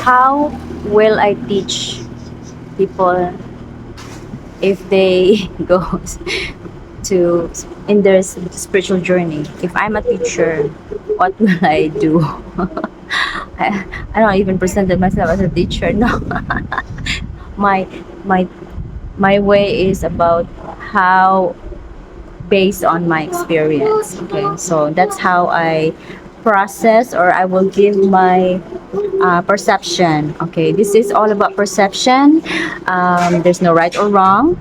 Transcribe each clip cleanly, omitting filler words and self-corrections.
how will I teach people if they go to in their spiritual journey? If I'm a teacher, what will I do? I don't even presented myself as a teacher. No, my my my way is about how based on my experience. Okay, so that's how I process, or I will give my perception. Okay, this is all about perception. There's no right or wrong.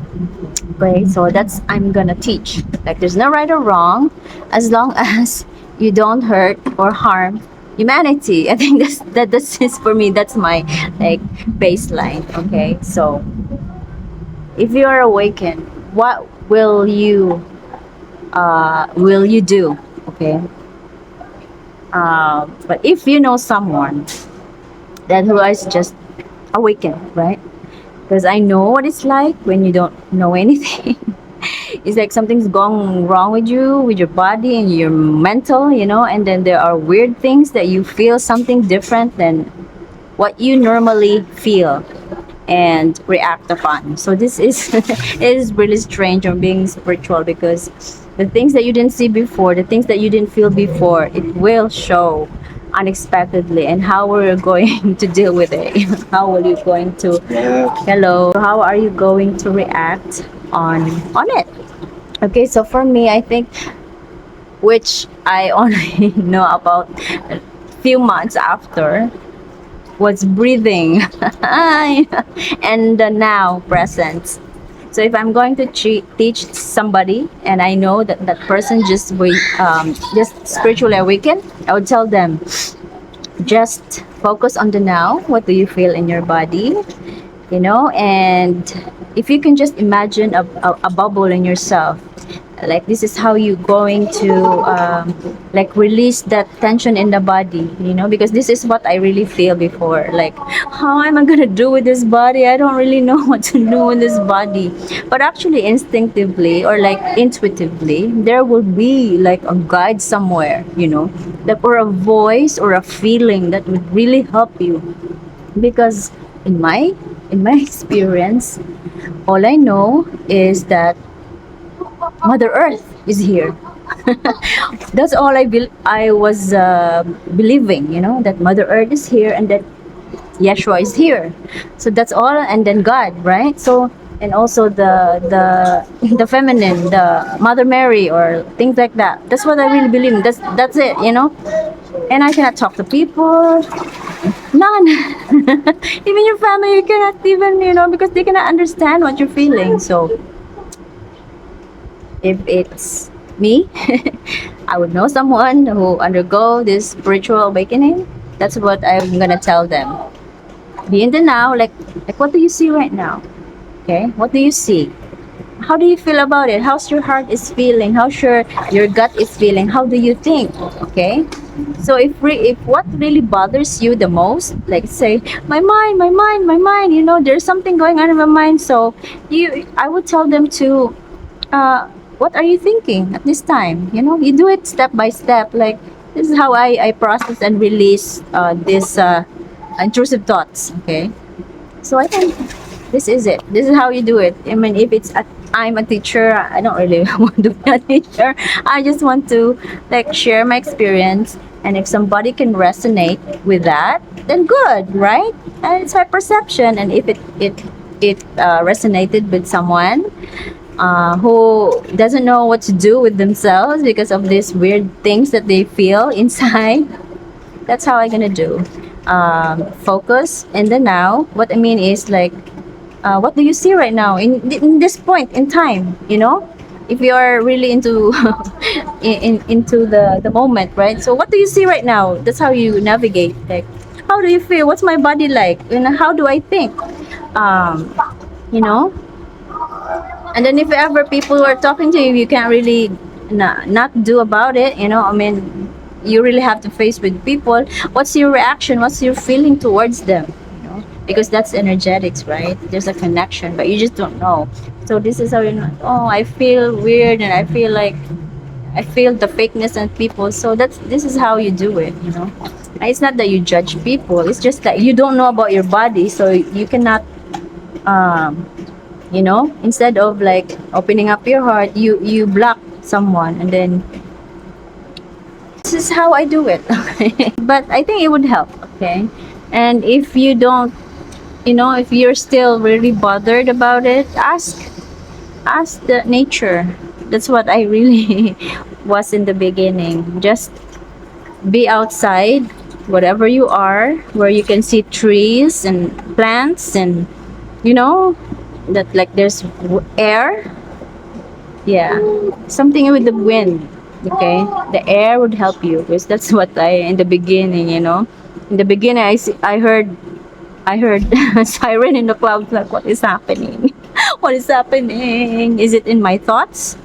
Okay, so that's I'm gonna teach. Like there's no right or wrong, as long as you don't hurt or harm humanity. I think this is for me. That's my like baseline. Okay, so if you are awakened, what will you do? Okay, but if you know someone that who is just awakened, right? Because I know what it's like when you don't know anything. It's like something's gone wrong with you, with your body and your mental, and then there are weird things that you feel something different than what you normally feel and react upon. So this is it is really strange on being spiritual, because the things that you didn't see before, the things that you didn't feel before, it will show unexpectedly. And how are you going to deal with it? How are you going to hello? How are you going to react on it? Okay, so for me, I think, which I only know about a few months after, was breathing and the now present. So if I'm going to teach somebody and I know that that person just spiritually awakened, I would tell them, just focus on the now. What do you feel in your body? And if you can just imagine a bubble in yourself, like this is how you going to like release that tension in the body, because this is what I really feel before, like how am I gonna do with this body? I don't really know what to do with this body. But actually instinctively, or like intuitively, there will be like a guide somewhere, that, or a voice or a feeling that would really help you. Because in my experience, all I know is that Mother Earth is here. That's all I was believing, that Mother Earth is here and that Yeshua is here. So that's all, and then God, right? So, and also the feminine, the Mother Mary, or things like that. That's what I really believe in. That's it, And I cannot talk to people. None. Even your family, you cannot even, because they cannot understand what you're feeling. So if it's me, I would know someone who undergo this spiritual awakening. That's what I'm gonna tell them. Be in the now, like what do you see right now? Okay, what do you see? How do you feel about it? How's your heart is feeling? How's your gut is feeling? How do you think? Okay, so if what really bothers you the most, like say my mind, my mind, my mind, there's something going on in my mind. So I would tell them to what are you thinking at this time? You do it step by step. Like this is how I process and release this intrusive thoughts. Okay, so I think this is it. This is how you do it. I mean, if I'm a teacher, I don't really want to be a teacher. I just want to like share my experience, and if somebody can resonate with that, then good, right? And it's my perception. And if it resonated with someone who doesn't know what to do with themselves because of these weird things that they feel inside, that's how I'm gonna do. Focus in the now. What I mean is like, what do you see right now in this point in time? If you are really into into the moment, right? So what do you see right now? That's how you navigate. Like, how do you feel? What's my body like? And how do I think? Um, you know. And then if ever people are talking to you, you can't really not do about it. I mean, you really have to face with people. What's your reaction? What's your feeling towards them? Because that's energetics, right? There's a connection, but you just don't know. So this is how you know. Oh, I feel weird, and I feel like I feel the fakeness in people. So this is how you do it. It's not that you judge people, it's just that you don't know about your body, so you cannot, um, instead of like opening up your heart, you block someone, and then this is how I do it. But I think it would help, okay? And if you don't, if you're still really bothered about it, ask the nature. That's what I really was in the beginning. Just be outside, whatever you are, where you can see trees and plants, and you know that like there's air. Yeah, something with the wind. Okay, the air would help you, because that's what I in the beginning. In the beginning, I heard siren in the clouds. Like, what is happening? What is happening? Is it in my thoughts?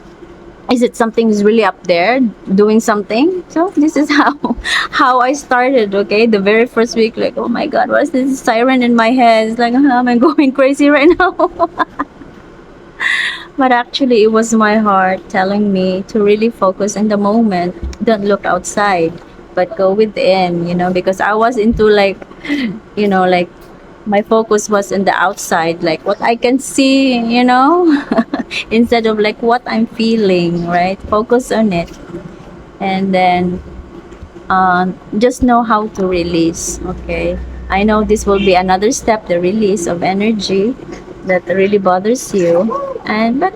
Is it something is really up there doing something? So this is how how I started. Okay, the very first week, like, oh my god, what is this siren in my head? It's like, am I going crazy right now? But actually, it was my heart telling me to really focus in the moment. Don't look outside, but go within, because I was into like, like my focus was in the outside, like what I can see, instead of like what I'm feeling, right? Focus on it. And then just know how to release, okay? I know this will be another step, the release of energy that really bothers you. And but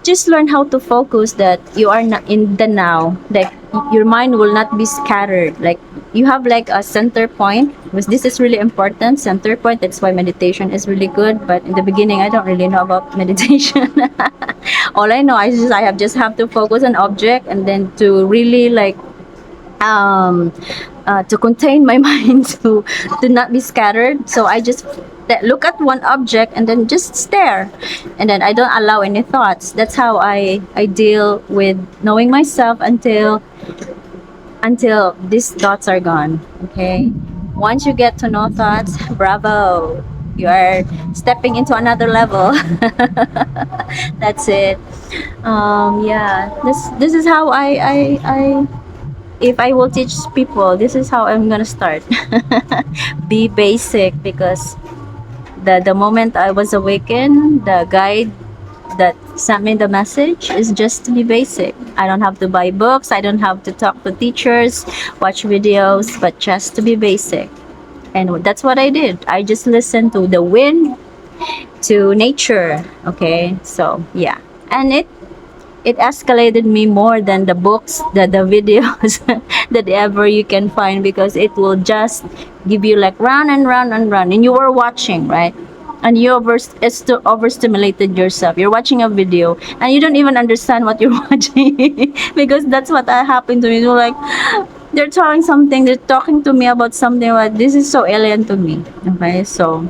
just learn how to focus, that you are not in the now, like your mind will not be scattered, like you have like a center point, because this is really important, center point. That's why meditation is really good. But in the beginning, I don't really know about meditation. All I know is I have to focus on object, and then to really like to contain my mind, to not be scattered. So I just look at one object and then just stare, and then I don't allow any thoughts. That's how I deal with knowing myself until these thoughts are gone. Okay, once you get to know thoughts, bravo, you are stepping into another level. That's it. Yeah, this is how I if I will teach people, this is how I'm gonna start. Be basic, because the moment I was awakened, the guide that sent me the message is just to be basic. I don't have to buy books, I don't have to talk to teachers, watch videos, but just to be basic. And that's what I did. I just listened to the wind, to nature. Okay, so yeah. And it escalated me more than the books, the videos that ever you can find, because it will just give you like run and run and run, and you were watching, right? And you overstimulated yourself. You're watching a video and you don't even understand what you're watching, because that's what happened to me. So like, they're telling something, they're talking to me about something, like this is so alien to me. Okay, so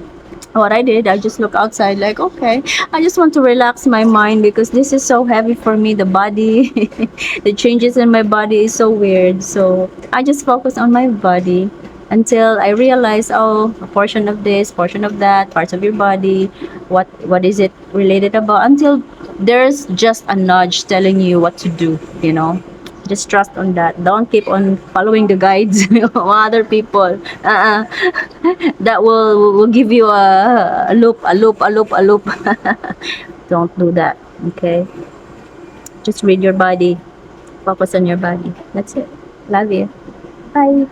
what I did, I just look outside, like, okay, I just want to relax my mind, because this is so heavy for me. The body, the changes in my body is so weird. So I just focus on my body until I realize, oh, a portion of this, portion of that, parts of your body, what is it related about, until there's just a nudge telling you what to do, just trust on that. Don't keep on following the guides of other people. That will give you a loop, a loop, a loop, a loop. Don't do that. Okay. Just read your body. Focus on your body. That's it. Love you. Bye.